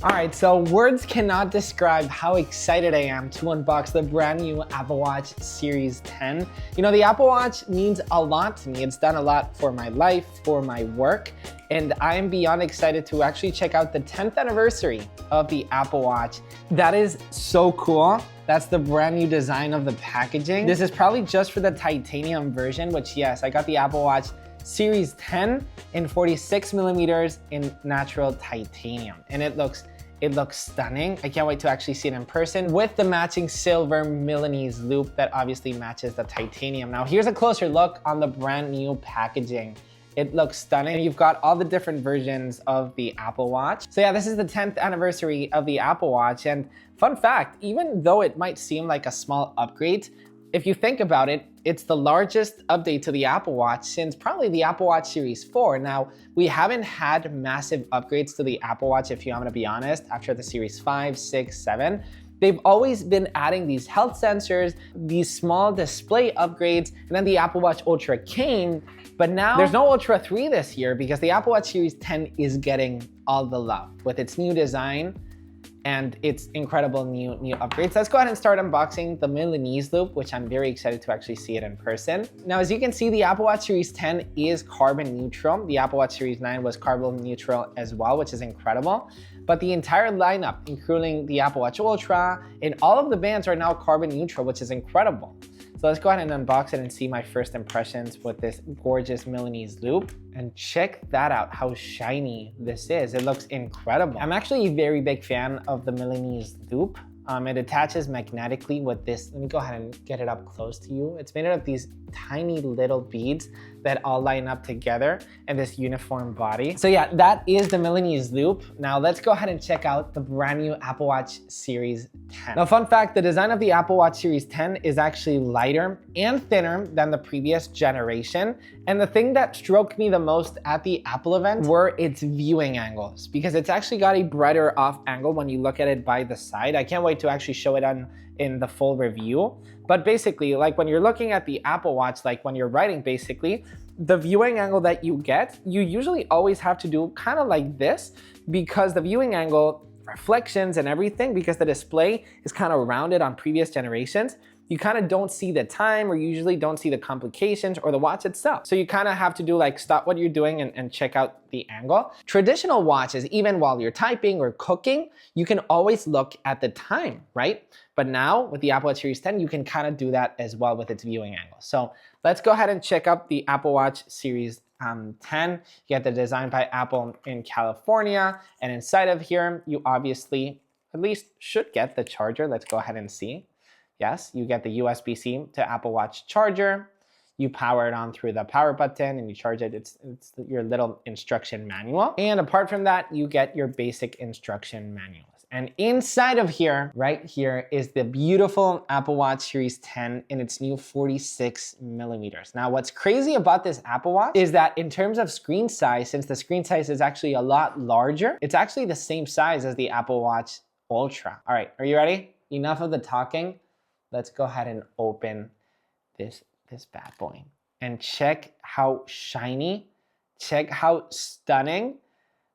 All right, so words cannot describe how excited I am to unbox the brand new Apple Watch Series 10. You know, the Apple Watch means a lot to me. It's done a lot for my life, for my work, and I am beyond excited to actually check out the 10th anniversary of the Apple Watch. That is so cool. That's the brand new design of the packaging. This is probably just for the titanium version, which yes, I got the Apple Watch Series 10 in 46 millimeters in natural titanium, and it looks stunning. I can't wait to actually see it in person with the matching silver Milanese loop that obviously matches the titanium. Now here's a closer look on the brand new packaging. It looks stunning. You've got all the different versions of the Apple Watch. So yeah, this is the 10th anniversary of the Apple Watch, and fun fact, even though it might seem like a small upgrade, if you think about it, it's the largest update to the Apple Watch since probably the Apple Watch Series 4. Now, we haven't had massive upgrades to the Apple Watch, if I'm gonna be honest, after the Series 5, 6, 7. They've always been adding these health sensors, these small display upgrades, and then the Apple Watch Ultra came, but now there's no Ultra 3 this year because the Apple Watch Series 10 is getting all the love with its new design and its incredible new upgrades. Let's go ahead and start unboxing the Milanese loop, which I'm very excited to actually see it in person. Now, as you can see, the Apple Watch Series 10 is carbon neutral. The Apple Watch Series 9 was carbon neutral as well, which is incredible. But the entire lineup, including the Apple Watch Ultra and all of the bands, are now carbon neutral, which is incredible. So let's go ahead and unbox it and see my first impressions with this gorgeous Milanese loop. And check that out, how shiny this is. It looks incredible. I'm actually a very big fan of the Milanese loop. It attaches magnetically with this. Let me go ahead and get it up close to you. It's made out of these tiny little beads that all line up together in this uniform body. So yeah, that is the Milanese loop. Now let's go ahead and check out the brand new Apple Watch Series 10. Now, fun fact, the design of the Apple Watch Series 10 is actually lighter and thinner than the previous generation. And the thing that struck me the most at the Apple event were its viewing angles, because it's actually got a brighter off angle when you look at it by the side. I can't wait to actually show it in the full review. But basically, like when you're looking at the Apple Watch, like when you're writing, basically, the viewing angle that you get, you usually always have to do kind of like this, because the viewing angle, reflections and everything, because the display is kind of rounded on previous generations, you kind of don't see the time, or you usually don't see the complications or the watch itself. So you kind of have to do like stop what you're doing and check out the angle. Traditional watches, even while you're typing or cooking, you can always look at the time, right? But now with the Apple Watch Series 10, you can kind of do that as well with its viewing angle. So let's go ahead and check out the Apple Watch Series 10. You get the design by Apple in California. And inside of here, you obviously at least should get the charger. Let's go ahead and see. Yes, you get the USB-C to Apple Watch charger. You power it on through the power button and you charge it. It's your little instruction manual. And apart from that, you get your basic instruction manuals. And inside of here, right here, is the beautiful Apple Watch Series 10 in its new 46 millimeters. Now, what's crazy about this Apple Watch is that in terms of screen size, since the screen size is actually a lot larger, it's actually the same size as the Apple Watch Ultra. All right, are you ready? Enough of the talking. Let's go ahead and open this bad boy and check how shiny, check how stunning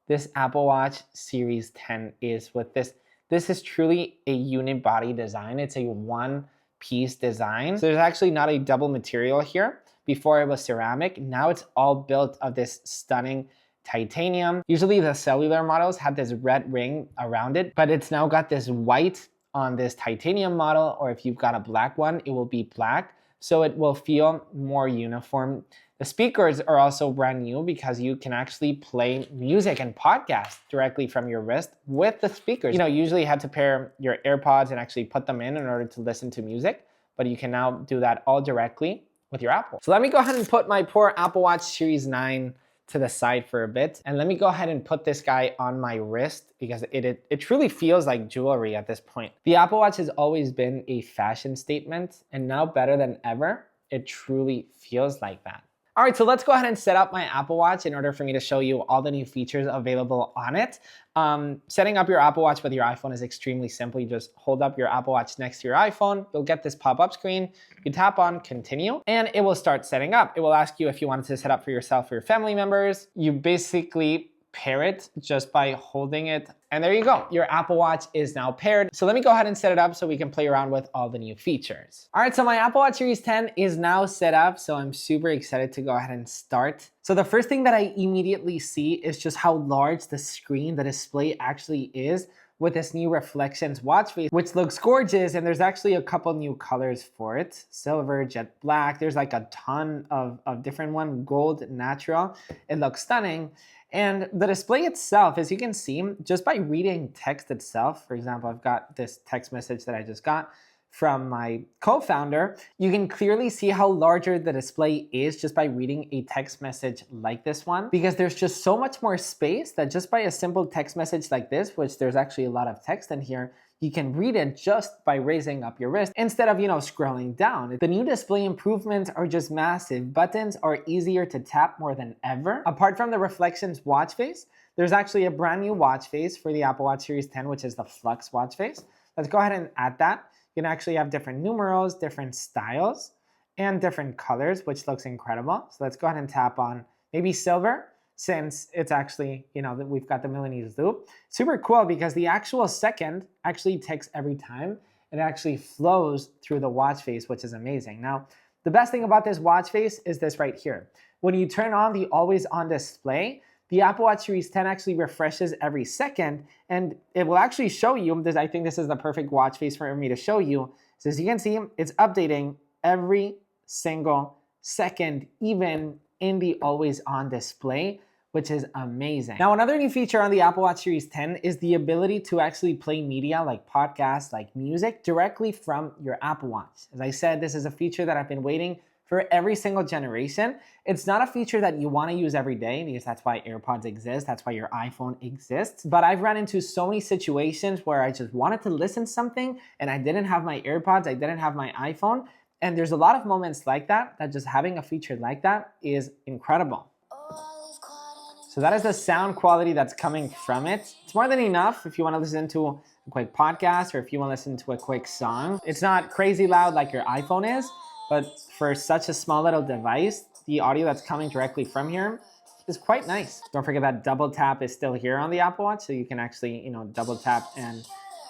this Apple Watch Series 10 is with this. This is truly a unibody design. It's a one-piece design. So there's actually not a double material here. Before it was ceramic, now it's all built of this stunning titanium. Usually the cellular models had this red ring around it, but it's now got this white on this titanium model, or if you've got a black one, it will be black. So it will feel more uniform. The speakers are also brand new because you can actually play music and podcasts directly from your wrist with the speakers. You know, you usually had to pair your AirPods and actually put them in order to listen to music, but you can now do that all directly with your Apple. So let me go ahead and put my poor Apple Watch Series 9 to the side for a bit. And let me go ahead and put this guy on my wrist because it truly feels like jewelry at this point. The Apple Watch has always been a fashion statement, and now better than ever, it truly feels like that. All right, so let's go ahead and set up my Apple Watch in order for me to show you all the new features available on it. Setting up your Apple Watch with your iPhone is extremely simple. You just hold up your Apple Watch next to your iPhone. You'll get this pop-up screen. You tap on continue and it will start setting up. It will ask you if you wanted to set up for yourself or your family members. You basically pair it just by holding it. And there you go, your Apple Watch is now paired. So let me go ahead and set it up so we can play around with all the new features. All right, so my Apple Watch Series 10 is now set up, so I'm super excited to go ahead and start. So the first thing that I immediately see is just how large the screen, the display actually is with this new reflections watch face, which looks gorgeous. And there's actually a couple new colors for it. Silver, jet black, there's like a ton of different ones, gold, natural. It looks stunning. And the display itself, as you can see, just by reading text itself, for example, I've got this text message that I just got from my co-founder, you can clearly see how larger the display is just by reading a text message like this one, because there's just so much more space that just by a simple text message like this, which there's actually a lot of text in here, you can read it just by raising up your wrist instead of, scrolling down. The new display improvements are just massive. Buttons are easier to tap more than ever. Apart from the reflections watch face, there's actually a brand new watch face for the Apple Watch Series 10, which is the Flux watch face. Let's go ahead and add that. You can actually have different numerals, different styles, and different colors, which looks incredible. So let's go ahead and tap on maybe silver, since it's actually, we've got the Milanese loop. Super cool because the actual second actually ticks every time. It actually flows through the watch face, which is amazing. Now, the best thing about this watch face is this right here. When you turn on the always on display, the Apple Watch Series 10 actually refreshes every second, and it will actually show you, I think this is the perfect watch face for me to show you. So as you can see, it's updating every single second, even in the always on display, which is amazing. Now, another new feature on the Apple Watch Series 10 is the ability to actually play media like podcasts, like music, directly from your Apple Watch. As I said, this is a feature that I've been waiting for every single generation. It's not a feature that you want to use every day, because that's why AirPods exist, that's why your iPhone exists. But I've run into so many situations where I just wanted to listen to something and I didn't have my AirPods, I didn't have my iPhone. And there's a lot of moments like that just having a feature like that is incredible. So that is the sound quality that's coming from it. It's more than enough if you want to listen to a quick podcast or if you want to listen to a quick song. It's not crazy loud like your iPhone is, but for such a small little device, the audio that's coming directly from here is quite nice. Don't forget that double tap is still here on the Apple Watch, so you can actually, double tap and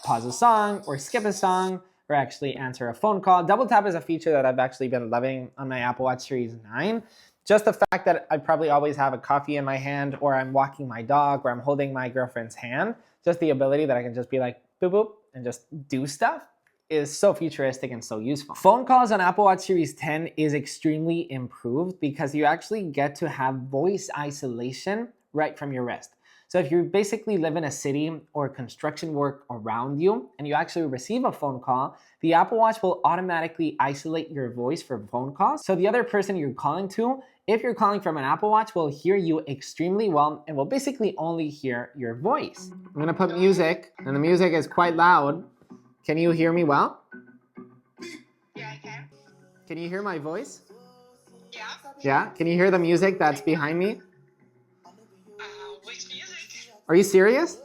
pause a song or skip a song or actually answer a phone call. Double tap is a feature that I've actually been loving on my Apple Watch Series 9. Just the fact that I probably always have a coffee in my hand, or I'm walking my dog, or I'm holding my girlfriend's hand, just the ability that I can just be like, boop, boop, and just do stuff is so futuristic and so useful. Phone calls on Apple Watch Series 10 is extremely improved because you actually get to have voice isolation right from your wrist. So if you basically live in a city or construction work around you and you actually receive a phone call, the Apple Watch will automatically isolate your voice for phone calls. So the other person you're calling to, if you're calling from an Apple Watch, will hear you extremely well and will basically only hear your voice. I'm gonna put music, and the music is quite loud. Can you hear me well? Yeah, I can. Can you hear my voice? Yeah. Yeah? Can you hear the music that's behind me? Which music? Are you serious?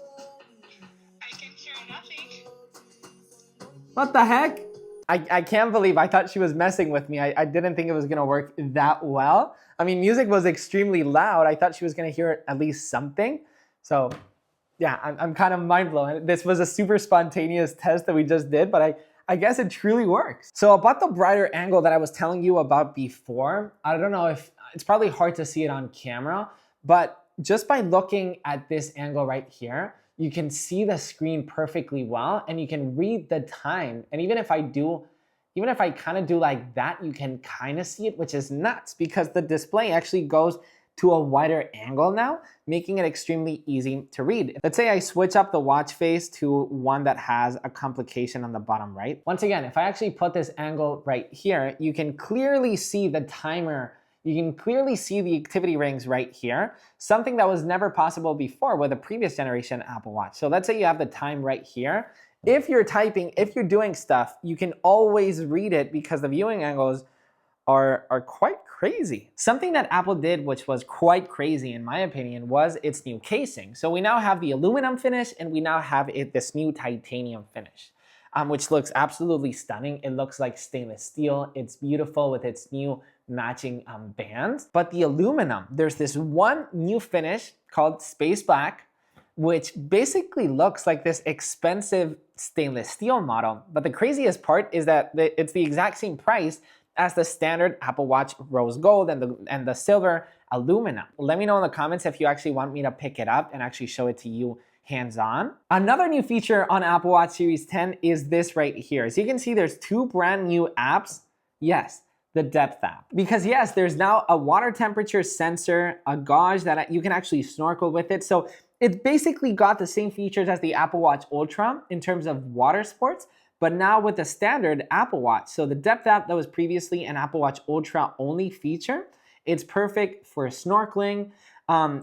I can hear nothing. What the heck? I can't believe I thought she was messing with me. I didn't think it was gonna work that well. I mean, music was extremely loud. I thought she was gonna hear at least something. So yeah, I'm kind of mind blown. This was a super spontaneous test that we just did, but I guess it truly works. So about the brighter angle that I was telling you about before, I don't know if, it's probably hard to see it on camera, but just by looking at this angle right here, you can see the screen perfectly well and you can read the time. And even if I kind of do like that, you can kind of see it, which is nuts because the display actually goes to a wider angle now, making it extremely easy to read. Let's say I switch up the watch face to one that has a complication on the bottom right. Once again, if I actually put this angle right here, you can clearly see the timer. You can clearly see the activity rings right here, something that was never possible before with a previous generation Apple Watch. So let's say you have the time right here. If you're typing, if you're doing stuff, you can always read it because the viewing angles are quite crazy. Something that Apple did, which was quite crazy in my opinion, was its new casing. So we now have the aluminum finish and we now have this new titanium finish, which looks absolutely stunning. It looks like stainless steel. It's beautiful with its new matching bands. But the aluminum, there's this one new finish called Space Black, which basically looks like this expensive stainless steel model. But the craziest part is that it's the exact same price as the standard Apple Watch rose gold and the silver aluminum. Let me know in the comments if you actually want me to pick it up and actually show it to you hands-on. Another new feature on Apple Watch Series 10 is this right here. As you can see, there's two brand new apps. Yes, the depth app. Because yes, there's now a water temperature sensor, a gauge that you can actually snorkel with it. So it's basically got the same features as the Apple Watch Ultra in terms of water sports, but now with the standard Apple Watch. So the depth app that was previously an Apple Watch Ultra only feature, it's perfect for snorkeling,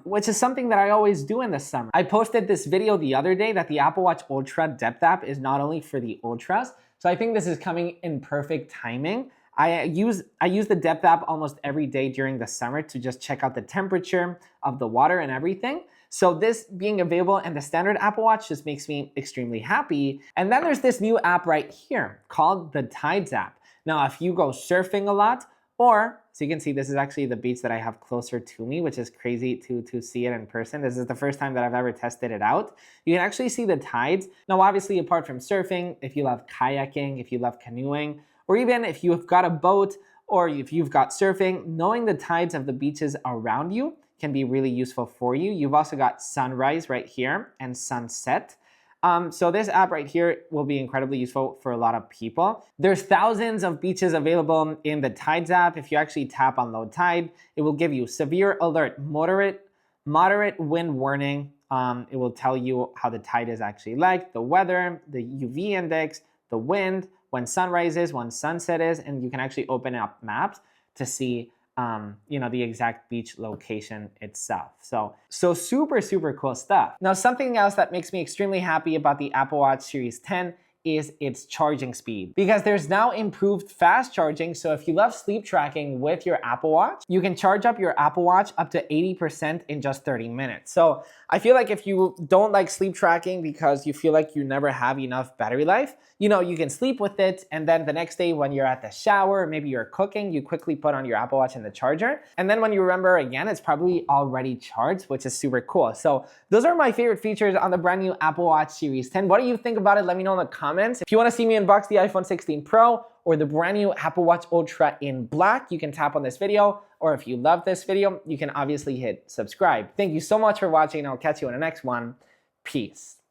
which is something that I always do in the summer. I posted this video the other day that the Apple Watch Ultra depth app is not only for the Ultras, so I think this is coming in perfect timing. I use the depth app almost every day during the summer to just check out the temperature of the water and everything. So this being available in the standard Apple Watch just makes me extremely happy. And then there's this new app right here called the Tides app. Now, if you go surfing a lot, or, so you can see this is actually the beach that I have closer to me, which is crazy to see it in person. This is the first time that I've ever tested it out. You can actually see the tides. Now, obviously, apart from surfing, if you love kayaking, if you love canoeing, or even if you've got a boat or if you've got surfing, knowing the tides of the beaches around you can be really useful for you. You've also got sunrise right here and sunset. So this app right here will be incredibly useful for a lot of people. There's thousands of beaches available in the Tides app. If you actually tap on low tide, it will give you severe alert, moderate wind warning. It will tell you how the tide is actually like, the weather, the UV index, the wind, when sunrise is, when sunset is, and you can actually open up maps to see the exact beach location itself. So super, super cool stuff. Now, something else that makes me extremely happy about the Apple Watch Series 10 is its charging speed, because there's now improved fast charging. So if you love sleep tracking with your Apple Watch, you can charge up your Apple Watch up to 80% in just 30 minutes. So I feel like if you don't like sleep tracking because you feel like you never have enough battery life, you can sleep with it, and then the next day when you're at the shower, maybe you're cooking, you quickly put on your Apple Watch in the charger, and then when you remember again, it's probably already charged, which is super cool. So those are my favorite features on the brand new Apple Watch Series 10. What do you think about it? Let me know in the comments. If you want to see me unbox the iPhone 16 Pro or the brand new Apple Watch Ultra in black, you can tap on this video. Or if you love this video, you can obviously hit subscribe. Thank you so much for watching, and I'll catch you in the next one. Peace.